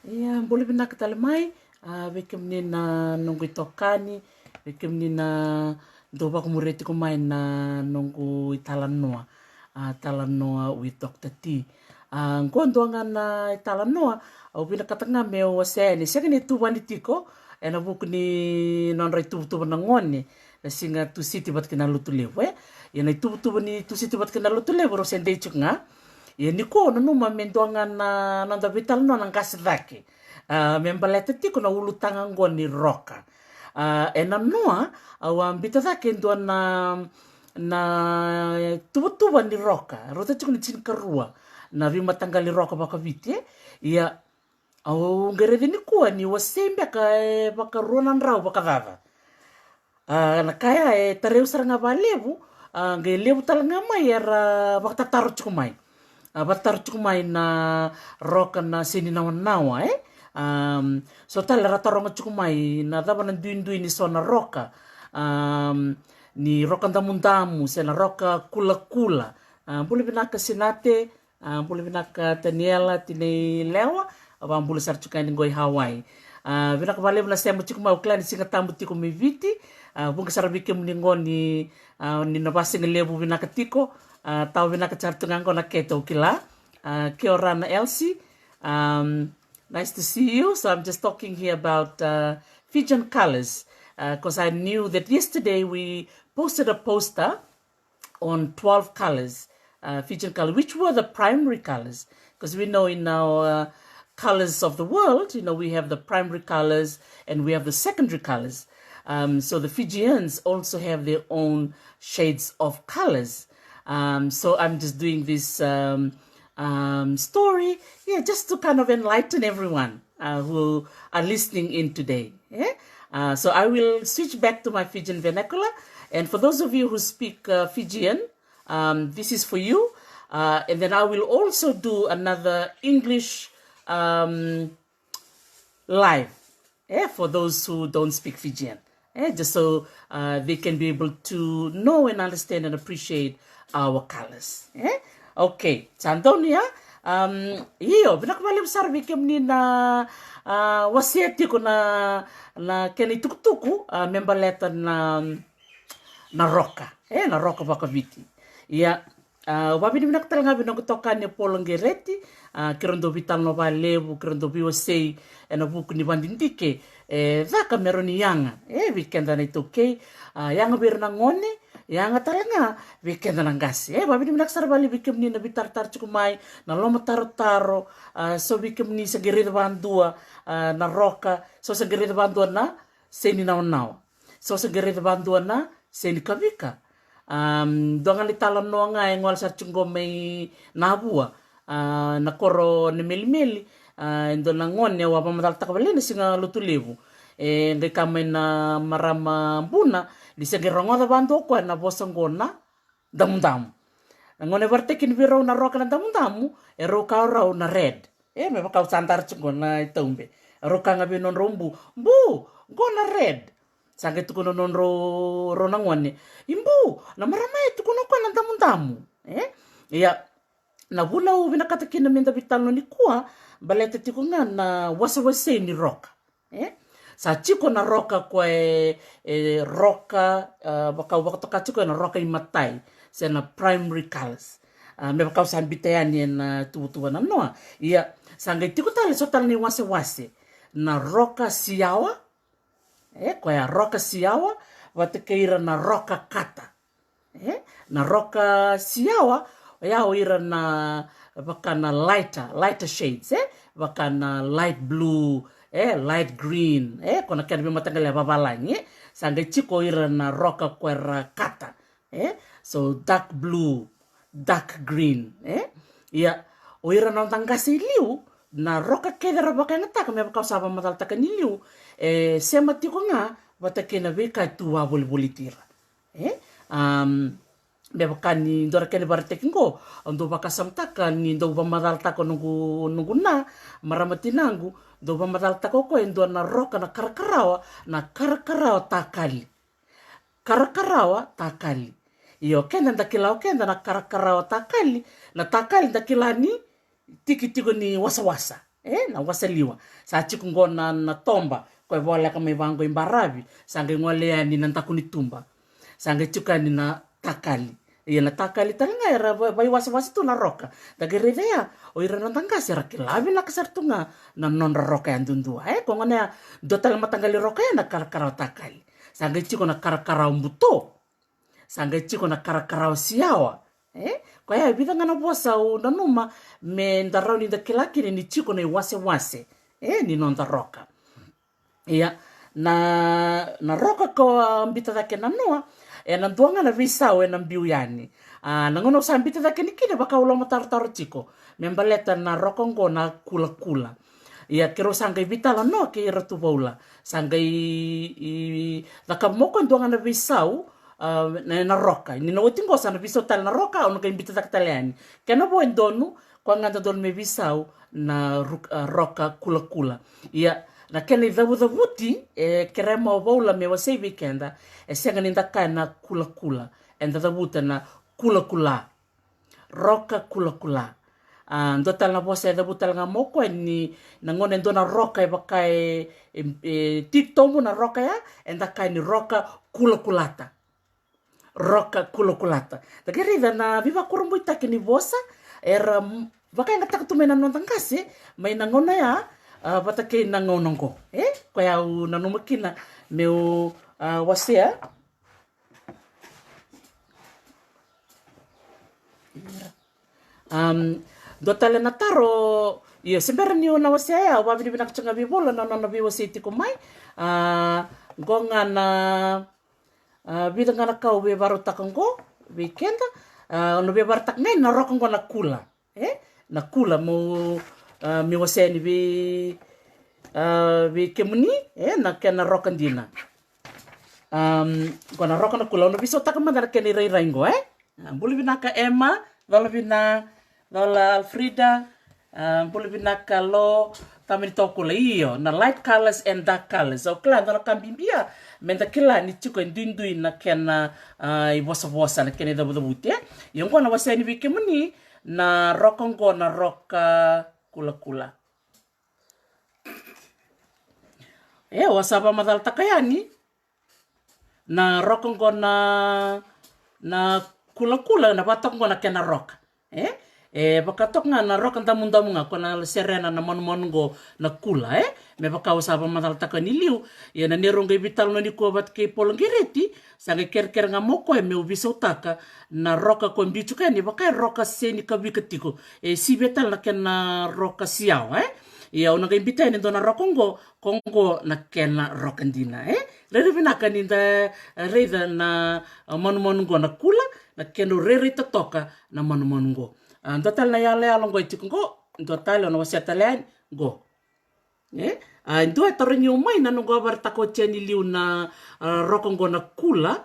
Ia mbola vinakatala mai veke menina nongo itokani veke menina ndovako mureti ko mai na nongo italanoa talanoa with Dr. T. Ngondo na italanoa au vinakatanga me o sene sekani tuvani tiko ena vuku ni nonra tuvu na ngone na singa tu siti bat kina lutu lewe ena tuvu ni tu siti bat kina lutu lewe ro sende chunga ia ni ko no numa mendoanga na nanda vitalanoa na ngasidake membalete tiko na ulu tanga ngoni roka ena noa au ambita dake ndo na tuva ni roka rota tiko ni karua na rima tangali roka baka viti ia au ngerede ni kuwa ni wasembe baka ruanan rau baka dada na kaya tareu saranga balevu nge levu talanga mai era baka tataru tiko mai bataru tiko mai na roka na sini nawa so tala rataronga tiko mai na daba na duindui ni sona roka ni roka ndamundamu sena roka kula bule binaka sinate bule binaka Daniela tine lewa bule sarchuka ni ngoi Hawaii binaka bale na sema tiko mai uklani singa tambu tiko miviti bunga sarabike mningoni ni nabasi ngelebu binaka tiko tau binaka chartungango na keto ukila kia ora na Elsie nice to see you. So I'm just talking here about Fijian colors because I knew that yesterday we posted a poster on 12 colors, Fijian colors, which were the primary colors. Because we know in our colors of the world, we have the primary colors and we have the secondary colors. So the Fijians also have their own shades of colors. So I'm just doing this story, just to kind of enlighten everyone who are listening in today. So I will switch back to my Fijian vernacular. And for those of you who speak Fijian, this is for you. And then I will also do another English live for those who don't speak Fijian. Just so they can be able to know and understand and appreciate our colors. Okay, Sandonia, io binakabali besar bikin ni na wasiati ko na keni tukutuku membaleta na roka, na roka baka viti. Ia, wabi ni binakatal nga binakutoka ni polong gereti, kirondo vital no balevu, kirondo biwasei, na buku ni bandindike, vaka meron ni yanga, weekenda na ito okay, yanga biro na ngone, yang talanga weekend na ngasi babi ni naksar bali bikem ni na bitar-tar cukumai na loma taro-taro so bikem ni sa gerida bandua na roka so sa gerida bandua na seni naw so sa gerida bandua na seni kabika dongan li talon no nga ngwal sa chungo may nabua na koro ni meli ndo na ngone wa pamatal takabali ni singa lutulevu ngai kamay na marama buna di segerongo da bantu ko na bosongona damdam ngone bartekin biro na roka na damdamu roka raw na red me baka santar chungona itombe roka ngabi non rombu bu go na red sange tukuno non ro na ngone imbu na marama tukuno ko na damdamu ya na bula u binakatakin na minda bitalo ni kuwa balete tikunga na wasa ni roka sa chiko na roka kwa roka baka toka chiko na roka imatai sa na primary colors me baka usan bitayani na tuwa na noa ia sanga tiko tali so tali ni wase na roka siawa kwa roka siawa watekeira na roka kata na roka siawa ya ira na baka na lighter shades baka na light blue light green kona kena bimatanggal ya babalangi sanga chiko ira na roka kwera kata so dark blue dark green ya oira na tangasi liu na roka kedera baka ngata kame baka saba matal takani liu sema tiko nga batakena beka tuwa bolitira me baka ni ndora kene bartekingo ndo baka samtaka ni ndo bamadal tako nungu na maramatinangu do bamadal tako ko endo na roka na karakarawa takali iyo kenda ndakila na karakarawa takali na takali ndakila ni tiki ni wasa na wasaliwa sa chiku ngona na tomba ko vola ka mai vango imbaravi sange ngole ani na takuni tumba sange chuka ni na takali na takali tanga era vai wasi tu na roka dagerevea o ira na tangasi ra kilavi na kasartunga na non roka andundua ko ngone dotal matangali roka na karakara takali sange chiku na karakara mbuto sange chiku na karakara siawa kwa ya vida ngana bosa o nanuma me ndarau ni dakilaki ni chiku na wase ni non roka na roka ko mbita dake nanua na duanga na visao na mbiu yani na ngono sa mbita dake nikine baka ulo matar chiko membaleta na roka ngo na kula kero sangai vitala no ke ratu bola sangai daka moko duanga na visao na roka ni no tingo sa na visao tal na roka ono ke mbita dake taliani kena bo endonu kwa nganda don me visao na roka kula na kena dhavuti kerema bola me wasei weekenda senga ninda kana kula and dhavuta na kula roka kula ndotal na bosa dhavuta nga moko ni na ngone ndona roka bakai tiktomu na roka ya enda kai ni roka kulakulata takeri na viva kurumbu itake ni bosa era bakai ngata tumena nontangase mai na ngona ya bata ke na ngonongo ko ya na numukina meu wasea dotale na taro sembera ni na wasea wa bini bina kchanga bibola na bi wasiti ko mai gonga na bida ngana ka be baro takango weekenda no be bar tak na rokongo na kula na kula mo mi waseni vi kemuni na kena rokandina kona rokana kula no biso takamada keni raingo buli binaka Emma dola Alfrida buli binaka lo tamini tokula iyo na light colors and dark colors o kla na kambimbia menda kila ni chiko ndindui na kena ibosa na kena dabuti yung kona waseni vi kemuni na rokongo na roka kula wasaba madal takayani na rokongo na kula na batok ngo na kena roka bakatok nga na roka ndamundamu nga kona serena na mongo na kula me baka wasaba madal takani liu na neronga vital no ni ko bat ke polongireti sange kerker nga moko me ubiso taka na roka ko mbichu ni baka roka seni kabikatiko sibetal na kena roka siao ona ga imbita ni dona rokongo kongo na kena rokandina rere vinaka ni da reda na mongo na kula na keno rere toka na mongo total na yale alongo itikongo total ona wasetalen go ndo etoringi umai na nungo bartako cheni liu na rokongo na kula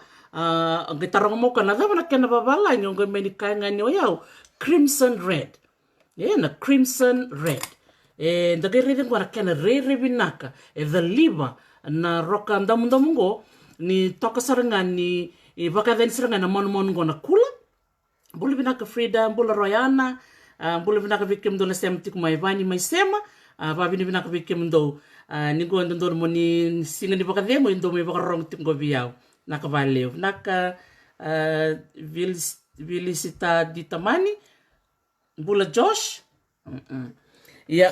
ngitarong mo kana da na kena babala nyongo meni kanga ni oyao crimson red na crimson red ndagere ngwana kena rere binaka the liver na roka ndamundamungo ni toka sarangan ni baka den sarangan na mongo na kula bulu binaka Frida bulu Royana bulu binaka vikim do na semti kuma Ivani mai sema babini binaka vikim do ni go ndo mo ni singa ni baka demo ndo me baka rong tingo biao naka valeu naka Vilisita di Tamani bula Josh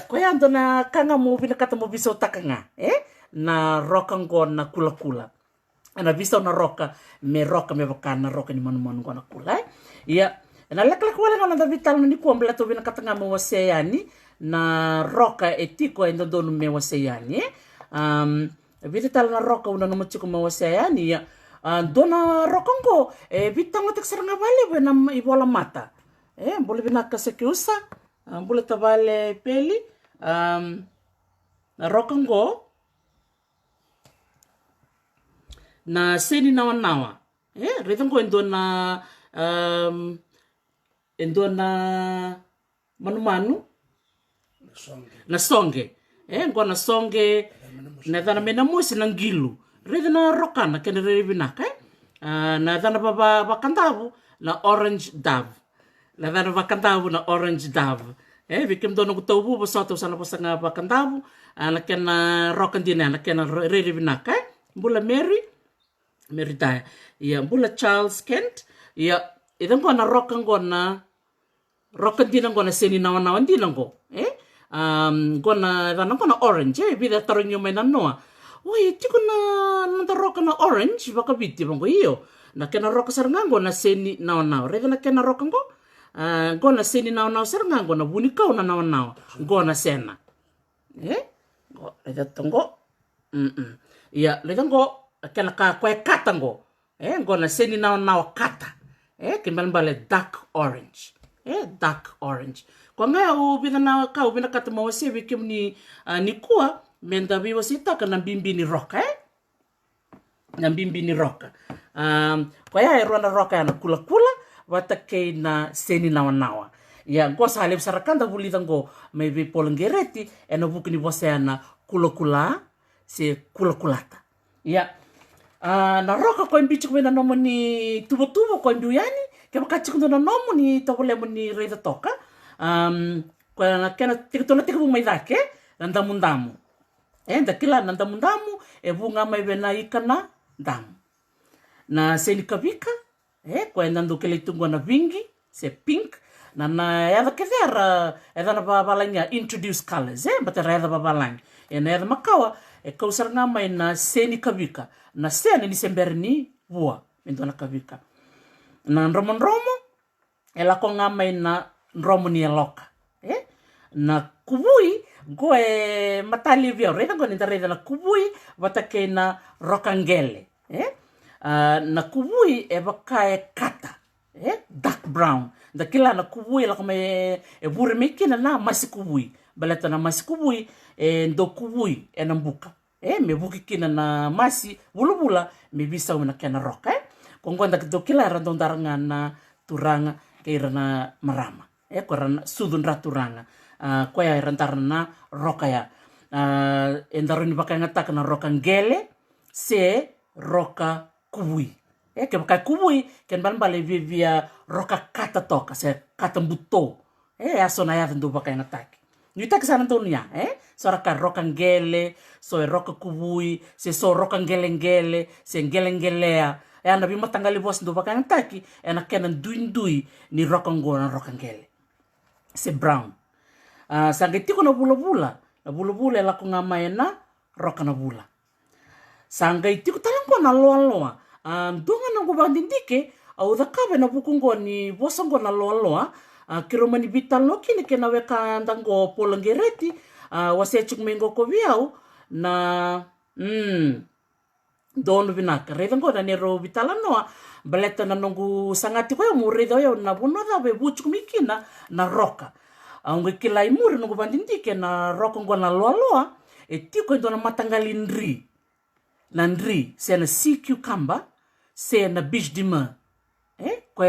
ko ya ndo na kanga mo binakata mo biso takanga na rokango na kula ana biso na roka me baka na roka ni mongo na kula na laklak wala nga na vital ni ko ambla to binakata nga mo waseyani na roka etiko endo do me waseyani vital na roka una no machiko mo waseyani dona rokango vitanga taksaranga vale na ibola mata bole binaka sekiusa bole tabale peli na rokango na seni nawa retango endona manu na songe ngona songe na dana mena musi na ngilu rede na rokana kene rede binaka na dana baba bakandavu na orange dove na dana bakandavu na orange dove Vikim dono kutawu bosoto sana posanga bakandabu nakena rokandina nakena riri vinaka mbula Mary Dyer ya mbula Charles Kent ya idan gona rokandina gona seni nawa ndina go gona dana gona orange vida taronyo mena noa oi tikuna nanda rokana orange bakabiti bango iyo nakena roka sarangango na seni nawa reda nakena rokango gona seni nawa sarangango na bunikau na nawa gona sena reda tongo ya reda go kena ka kwe katango gona seni nawa kata kimbale dark orange dark orange kwa nga ubina kata mawasi bikim ni kuwa menda biwasita ka na bimbi ni roka na bimbi ni roka kwa ya erona roka na kula wata kei na seni nawa ya go sa halip sarakanda bulitango may bi polongereti ena bukini bosena kula se kulata ya na roka ko imbichu mena nomo ni tubo ko nduyani kaya kachikundo na nomo ni tobole ni reda toka kwa na kena tikitona tikibu maidake nandamundamu ndakila nandamundamu bunga mai bena ikana damu na seni kabika kwa nando kele tungo na vingi se pink na yada kevera na babalanya introduce colors batera yada babalanya na yada makawa kausar nga mai na seni kabika na seni ni semberni bua mendo na kabika na romo ela ko nga mai na romo ni loka na kubui goe matali via reda go nita reda na kubui watake na rokangele na kubui bakae kata dark brown da kila na kubui la kome bure mekina na masi kubui baleta na masi kubui ndo kubui nambuka me buki kina na masi bulubula me bisa na kena roka kongonda do kila randondaranga na turanga keira na marama ko ran sudun raturanga kwa ya rantarana na roka ya endaroni baka ngatak na roka ngele se roka kubui ke baka kubui ken bale via roka kata toka se kata buto aso na ya ndo baka ngatak nyuta kesana tonia so roka ngele so roka kubui se so roka ngele se ngele na bima tangali bos ndo baka ngataki na kenan duindui ni roka ngona roka ngele se brown sangeti ko na bula la ko ngamay na roka na bula sangeti ko talang ko na loa donga na gubandindike au da kabe na bukungo ni bosongo na loa kiro mani vital no kini ke na weka ndango polongereti wase chukmengo ko biau na dono vinaka reda ngo na nero vitala noa baleta na nongu sangati ko yo murido yo na buno da be buchuk mikina na roka aunge kilai muri nungu bandindike na roka ngo na loa tiko ndo na matangali ndri se na sea cucumber se na biche de mer ko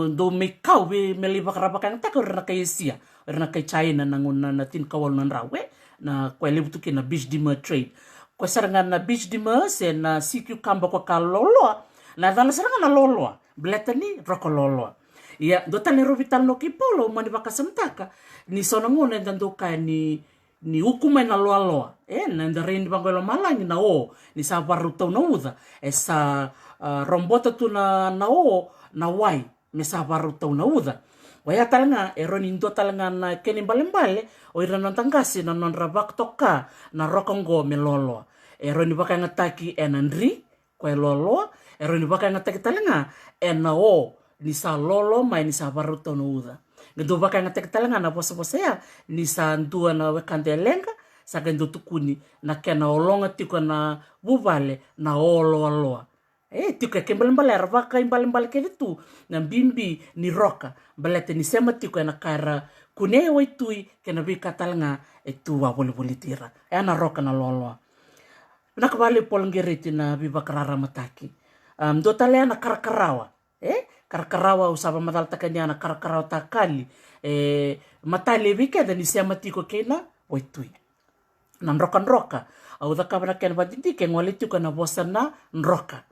do mekau be meliba karaba kan ta ko na kay sia na kay China nanguna na tin kawal na rawe na ko lebutu ke na biche de mer trade ko sarangan na biche de mer se na sea cucumber ko kalolo na dana sarangan na lolo bletani roko lolo ya do tani rovital no kipolo mani bakasamtaka ni sonangone dando ka ni hukumai na loa na ndarendi bangolo malangi na ni sa baruto na uda sa rombota tu na na wai me sa baruto na uda waya talanga eroni ndo talanga na keni balembale o ira nantangasi na non rabak toka na rokongo melolo eroni baka ngataki enandri ko lolo eroni baka ngataki talanga ena ni sa lolo mai ni sa baruto no uda ngendo baka ngatek talanga na bosa ya ni sa ndua na wekandelenga sa gendo tukuni na kena olonga tiko na bubale na olo tiko kembale baka imbale ke tu na bimbi ni roka balete ni sema tiko na kara kune waitui kena bika talanga tu wa boli tira na roka na lolo na kabale polngeriti na bibakrara mataki do tale na karakarawa karakarawa usaba madal takanya na karakarawa takali matale bika da ni sema tiko kena waitui na roka au da kabana ken baditi ke ngole tiko na bosana roka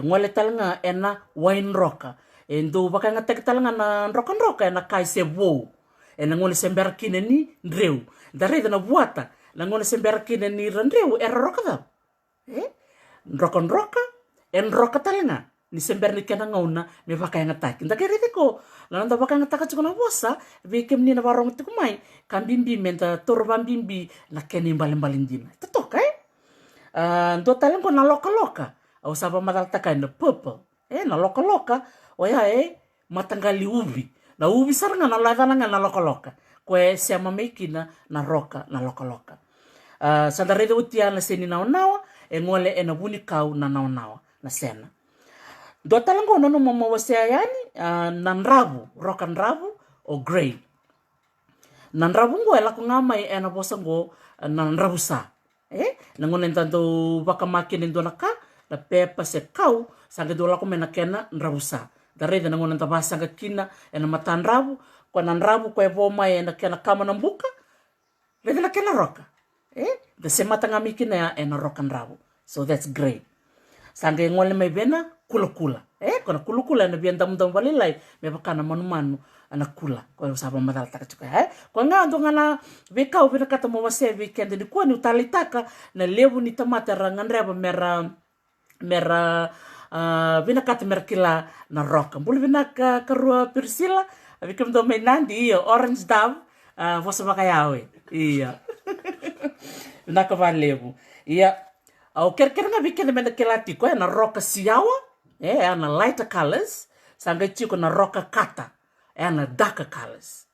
ngole talanga ena wine roka ndo baka ngatek talanga na roka na kai se wo nangona sembera kina ni ndreu dareda na buata nangona sembera kina ni randreu roka da ndroka nroka talenga ni sembera ni kena ngauna me baka yang ataki ndakerete ko nanda baka yang ataka chukona bosa vike mnina varong tikumai kambimbi menta torbambimbi na keni mbalindina tatoka ndo talengo na loka au saba madal taka na purple na loka oya matanggali ubi na ubi saranga na ladana na loka kwe siama mekina na roka na loka sandarede utia na seni naonawa ngole na buni kau na naonawa na sena do talango no mama wasea yani na nrabu roka nrabu o grey na nrabu ngo ela ko ngamai na bosango na nrabu sa nangone tanto baka makin ndo naka na pepa se kau sanga do la ko mena kena nrabu sa darede nangone tabasa ga kina na matan rabu ko na nrabu ko evo mai na kena kama na mbuka lede na kena roka the semata ngamikina na roka nrabu so that's great sanga ngole mai bena kula kona kula na bian dam valilai me bakana manu ana kula ko saba madal taka chuka ko nga ndo ngana veka ubina kata mo wase weekend ni ko ni utalitaka na levu ni tamata ranganreba mera vina kata merkila na roka mbulu vina karua Priscilla avikam do menandi iyo orange dove vosa makayawe iya naka valevu iya au kerker nga weekend mena kelati ko na roka siawa ana lighter colors sanga chiko na roka kata ana darker colors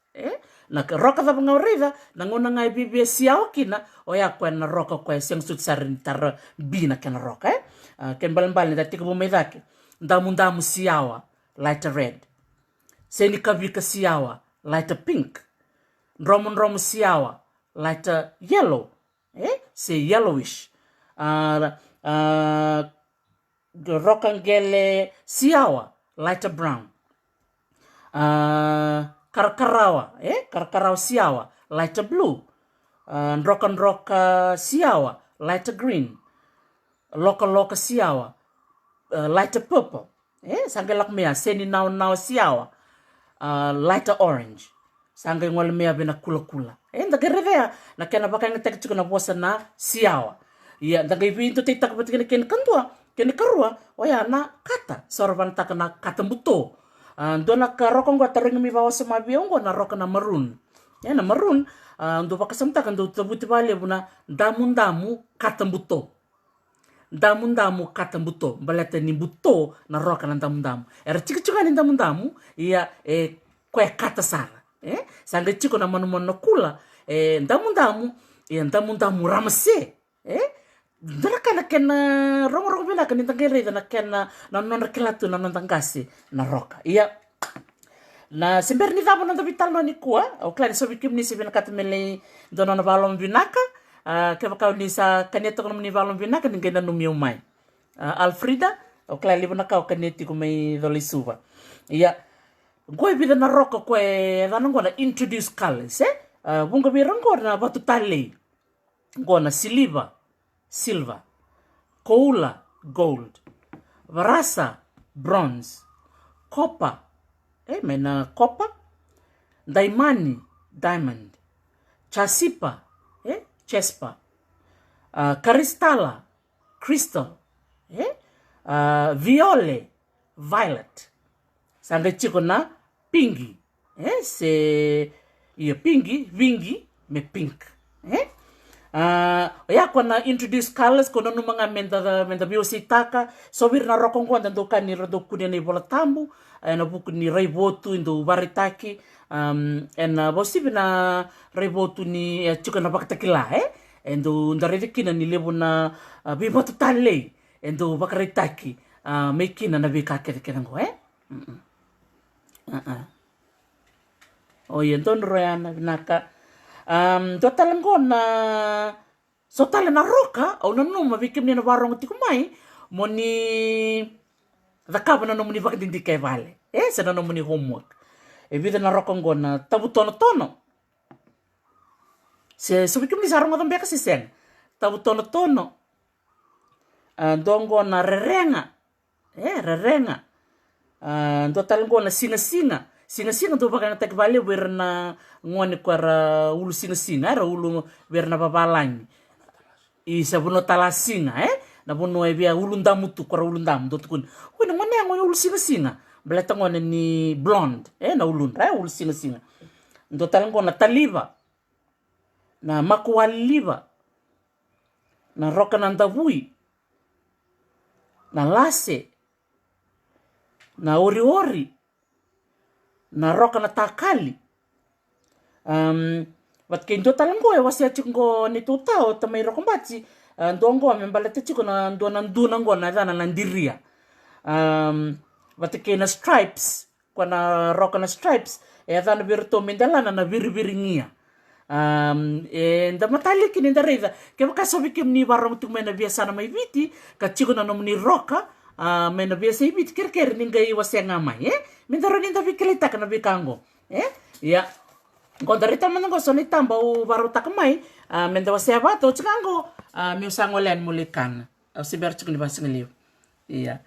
na roka da ngaurida na ngona ngai bibi siawa kina oya ko na roka ko seng sut sarin tar bina kana roka ken balambal ni dati ko medake ndamu siawa lighter red seni kavika siawa lighter pink romo siawa lighter yellow say yellowish rokangele siawa lighter brown karakarawa siawa lighter blue roka siawa lighter green loka siawa lighter purple sangelak mea seni now siawa lighter orange sanga ngol mea bena kula nda gerevea na kena baka ngetek chukuna bosa na siawa ya nda givin to titak batikene ken kantua kene karua oya na kata sorban takana kata buto dona ka rokong gua taring mi bawa sama biongo na roka na maroon na maroon ndo bakasamta kan do tabuti bale buna damu kata buto balata ni buto na roka na damu era chika ni damu iya kwe kata sara sanga chiko na manu kula damu ramase dona kana kena rongo bina kan tangere dona kena non kelatu non tangasi na roka iya na sember ni dabo non vital no ni kuwa o klari so bikim ni sibina katmele dona na balom binaka ke bakau ni sa kaneto kono ni balom binaka ni ngena no mai Alfrida o klari libona ka o kaneti ko mai dolisuba iya goi bida na roka ko dana ngona introduce colors bunga birango na batu tale ngona silver, koula, gold, varasa, bronze, copper, copper, daimani, diamond, chasipa, chespa, karistala, crystal, viole, violet, sanga chiko na pingi, pingi, vingi, me pink, ya kona introduce colors kona no mga menda biositaka so wir na rokong ko ndo kan ni rodo kunia ni bola tambu na buku ni raibotu ndo baritaki na bosibi na raibotu ni chuka na bakatakila ndo ndaredikina ni lebu na bibotu tale ndo bakaritaki mekina na bikake kenango oye ndo royana binaka total ngona sotala na roka au na numa vikim ni na warong tikumai moni zakaba na moni vakdindi kay vale sa na moni homework vida na roka ngona tabu tono se so vikim ni sarong ngodon beka sisen tabu tono dongo na rerenga total ngona singa singa-singa do bakang tak vale werna ngone kwara ulu singa-singa ra ulu werna babalang isa buno talasinga na buno ebia ulu ndamu tu kwara ulu ndamu do tukun wena ngone ngone ulu singa-singa beleta ngone ni blonde na ulu ulu singa-singa do talango na taliva na makualiva na roka na ndavui na lase na ori-ori na roka na takali wat kendo talango wasi achingo ni tutao tamai rokombachi ndongo amembalete chiko na ndona nduna ngona dana na ndiria wat kena stripes kwa na roka na stripes dana virto mendalana na viri-viringia nda matalik ni ndarida ke bakasabi kim ni barong tu mena biasa na mai viti ka chiko na nomni roka mena biasa ibit ker ningai wasi ngamai mindaro ninda bikelita kana bikango ya kondarita manango soni tamba u baru takamai menda wasi abato chikango mi usango len mulikan si ber chikni basngelio iya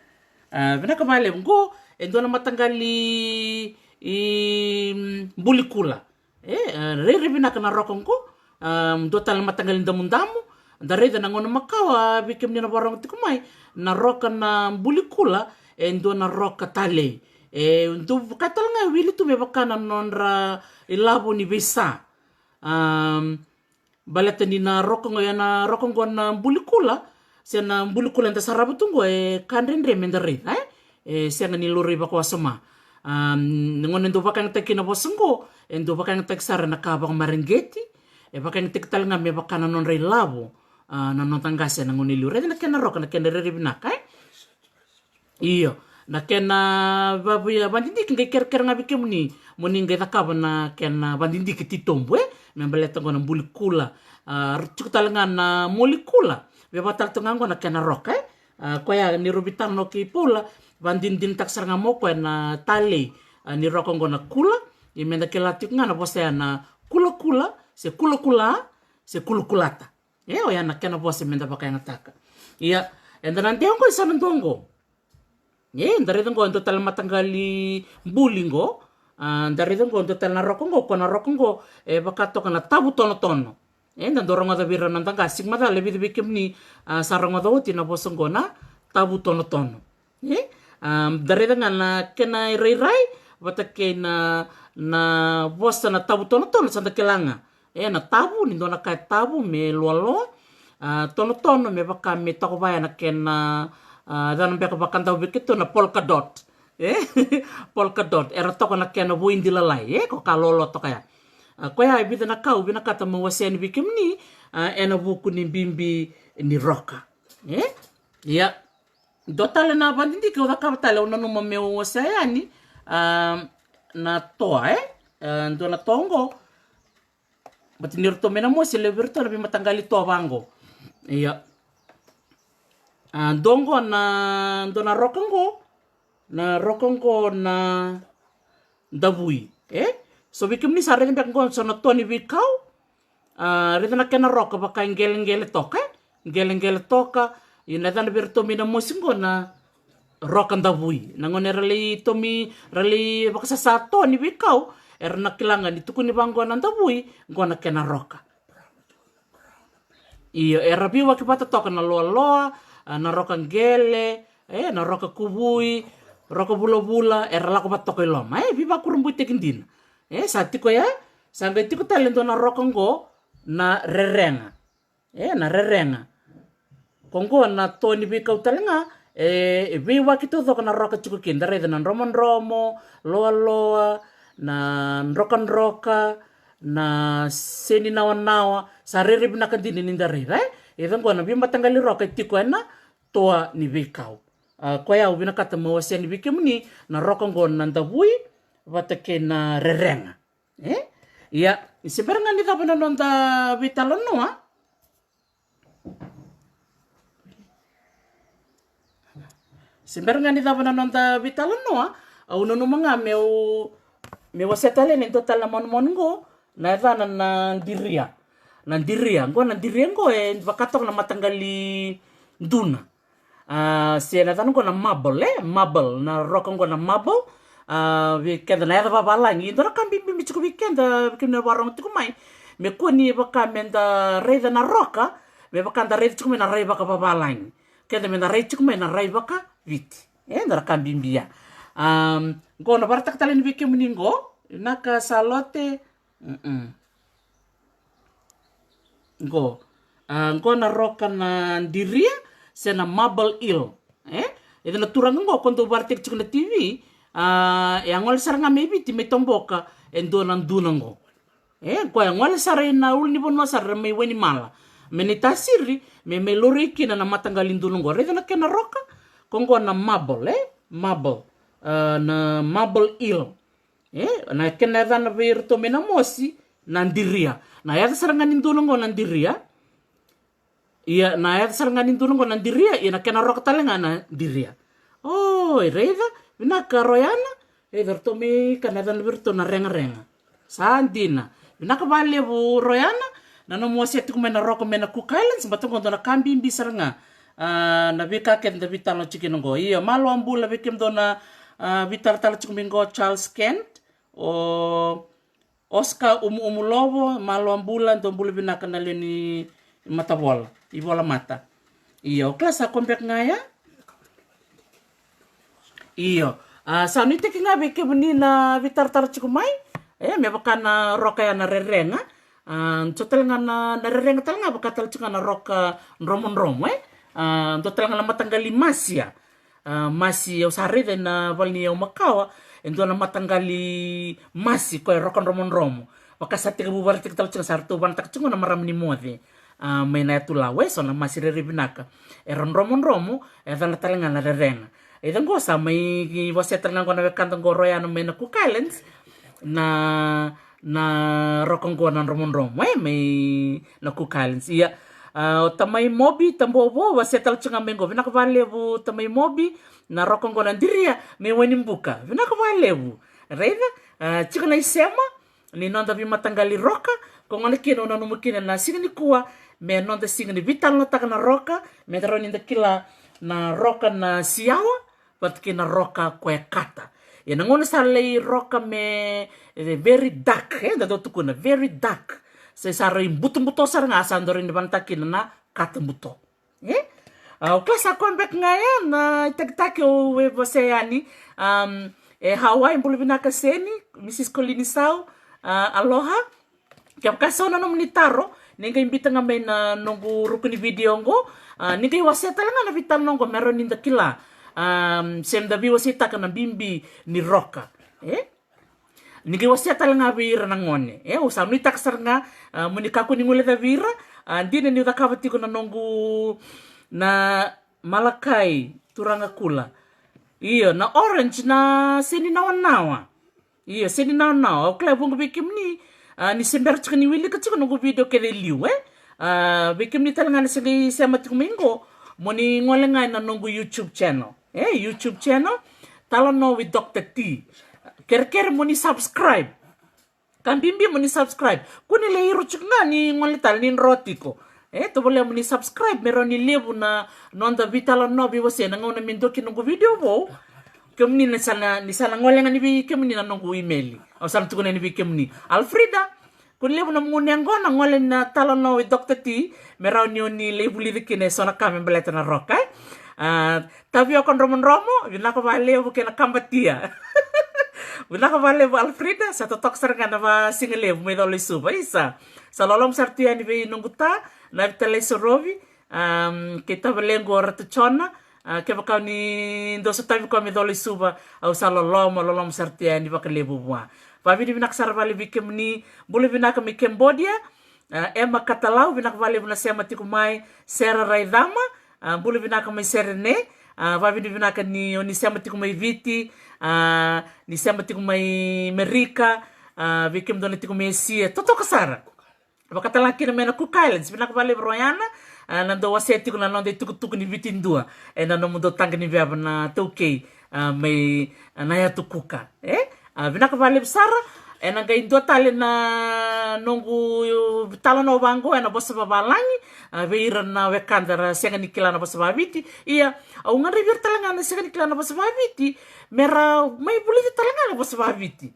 bina kamale ngo endo na matanggali bulikula riri bina kana rokongko total matanggalin damu-damu dari na ngono makawa bikim ni na barong tikumai na roka na bulikula endo na roka tale do katal nga wili tu bebakana nonra ilabo ni besa balata ni na rokong ya na rokong na bulikula sia na bulikula nta sarabu tungo kanrendre mendare sia ni lori bakwa sama ngon ndo bakang tekina bosengo endo bakang teksara na kabang marengeti bakang tektal nga me bakana non re labo na notangase na ngoni lure na kena roka na kena re binaka iyo na kena babu ya bandindik ngai ker nga bikem ni moni ngai takaba na kena bandindik titombo membeleta ngona bulikula ruktal nga na molikula be batal tungango na kena roka koya ni rubitan no ki pula bandindin taksar nga mo ko na tale ni roko ngona kula imenda kelatik nga na bose na kula se kulakulata o ya na kena bose menda bakay nataka iya enda nanti ko isa ndongo ndari ngo ndo tal matanggali bulingo ndari ngo ndo tal na roko ngo ko na roko ngo bakato kana tabu tono enda dorong ada bira nantanga sigmada lebih bikim ni sarang ada uti na bose ngona tabu tono dari na kena rai bata kena na bosta na tabu tono santa kelanga na tabu ni dona ka tabu me lolo tono me baka me takobaya na kena dan beka bakan tabu begitu na polka dot polka dot era toko na kena buindi lalai ko kalolo to kaya ko ya bida na kau bina kata mawasian bikim ni ena buku ni bimbi ni roka ya dotale na bandindi ko dakaptale una no meu oceani na toa ndo na tongo batinir to mena mo se leverto na bimatanggali to bango iya dongo na ndo na rokongo na dabui so bikim ni sare ndak ngon so na toni bikau reda na kena roka baka ngele toka ina dan berto mina musingo na rokan davui nangone rali tomi rali bakasa sato ni bikau erna kilanga ni tukuni bango na davui ngona kena roka iyo erabi wakipata toka na loa na roka ngele na roka kubui roka bula erla ko batoko iloma biba kurumbu tekindina satiko ya sampai tiko talento na roka ngo na rerenga na rerenga kongko na toni bikau talenga biwa kito to kana roka chuku kindare na romo loa na roka na seni nawa sarere bina kandini nindare even ko na bimba tangali roka tiko na toa ni bikau ko ya ubina kata mawasian ni bikimni na roka ngo nandabui batake na rerenga ya sebenarnya ni tapana nonda vitalon noa sebenarnya ni tapana nonda vitalon noa au no mga me wasetale ni total na mongo na eva na ndiria ngo bakatok na matanggali duna siya na tanong ko na marble na rock ko na marble weekend na yada babalangi ndo na kambimbi michiko weekend kimna warong tiku mai me kuni baka menda reida na roka me baka nda reida tiku na rai baka babalangi kenda menda rai tiku na rai baka viti ndo na kambimbi ya go na barta katalen wiki muningo naka salote go na roka na diria sena marble ill itu na turang ngo kondo bartek tiku na TV yang ngol saranga maybe ti metomboka endo nan dunango ko yang ngol sarai na ulni bono sar me weni mala menita siri me meloriki na matanggalin dunango reda na kena roka kongo na marble marble na marble il na kena dan virto mena mosi nandiria na ya saranga nin dunango nandiria iya na ya saranga nin dunango nandiria ina kena roka talenga na diria reda vinaka royana verto me kanadan verto na renga sandina vinaka valevu royana na no mosi atiku mena roko mena Cook Islands batongo na kambi bisaranga na vika ken da vitalo chikinongo iya malo ambula vikim dona vital tal chikinongo Charles Kent o Oscar umulovo malo ambula ndombulu vinaka na leni matabola ibola mata iya klasa kompek ngaya iyo sa nite kinga beke bunina vitar-tar cikumai me bakana roka ya na rerenga total nga na rerenga tal nga bakatal cika na roka romon total nga na matanggali masya masi ya usari den na valni ya umakawa endo na matanggali masi ko roka romon bakasati ka bubar tik tal cika sarto ban tak cika na maramni mode may na tulawe so na masi reribinaka romon dan tal nga na rerenga idan go sa may wase tangan ko na kantong go roya no mena Cook Islands na rokong go na romon may na Cook Islands iya tamay mobi tambobo wase tal chunga mengo vinaka valevu tamay mobi na rokong go na diria may wenimbuka vinaka valevu reda chika na isema ni nonda vi matanggali roka ko ngone kino na numukina na singni kuwa me nonda singni vital no taka na roka me daro ni kila na roka na siawa pat kina roka kwe kata nangona salei roka me very dark da tukuna very dark se sarai buto sar nga sandorin di bantakin na kata buto o klasa kombek ngaya na tagtake o we você ani Hawaii mbulibina kaseni Mrs. Colinisau aloha kaya kasona no munitaro ninga imbita nga may na nungu rukuni video ngo ninga iwaseta lang na vital nongo meron ninda kila semdabi wasita kana bimbi ni roka nigi wasita lang vira nangone usami taksar nga munikaku ni ngule da vira dina ni utakavati ko na nongu na malakai turanga kula iyo na orange na seni nawa iyo seni nawa okla bungu bikim ni sember chikani wili ka chikano video kede liu bikim ni talanga na sili sema tikumingo moni ngole nga na nongu YouTube channel YouTube channel talo no with Dr. T ker moni subscribe kambimbi moni subscribe kuni le iru chikna ni ngole tal ni rotiko to boleh moni subscribe meron ni lebu na nonda vitalo no bi wase na ngona mindoki nongu video bo kemni ni sana ngole nga ni bi kemni na nongu email o sam tukuna ni bi kemni Alfrida kun lebu na muni ngona ngole na talo no with Dr. T meron ni lebu lidikine sona kame beleta na roka tapi akon romo binaka valevu kena kambatia binaka valevu Alfrida sa totok serga na ba singelevu me dole suba isa sa lolom sartia ni be nunguta na vitale sorovi kita valengo ratuchona ke baka ni ndo sa tavi ko me dole suba au sa lolom sartia ni bakalevu bua pa vini binaka sarvali bikemni bule binaka mi Cambodia ema katalau binaka valevu na sema tikumai sera raidama bule binaka may serene vavini binaka ni sema tiku may viti ni sema tiku may merika vikim doni tiku may sia toto kasara bakatalaki na mena Cook Islands binaka vale royana nando waseti ko na nando tuku ni viti ndua nando mundo tanga ni viaba na toke may naya tukuka binaka vale sara enanga indua tali na nungu tala no bango ena bosa babalangi veira na wekandara senga nikila na bosa babiti ia au ngare vir talanga na senga nikila na bosa babiti mera mai buliti talanga na bosa babiti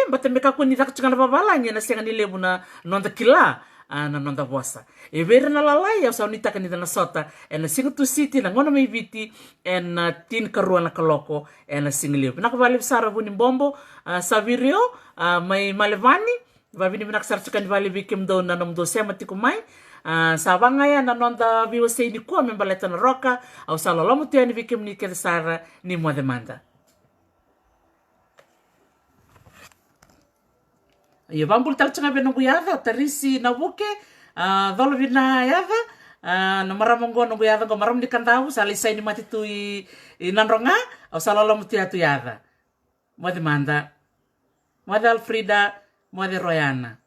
mbate meka kuni takchanga na babalangi na senga nilebu na nonda kila na nonda bosa veira na lalai au sauni takani na sota ena singa tu city na ngona mai viti ena tin karua na kaloko ena singliu na kavali sara buni bombo savirio mai malevani vavini vinaksarchukan vali vikim do na nom do sema tikumai sabanga ya na nonda viwase ni kuwa membaleta na roka au salolomu tia ni vikim ni sara ni mwa demanda ia vambul talchanga benungu yada tarisi na buke dolo vina yada na maramongo nungu yada go maram di kandawu salisai ni mati tu i nanronga au salolomu tia tu yada mwa demanda Mother Alfrida, Mother Royana.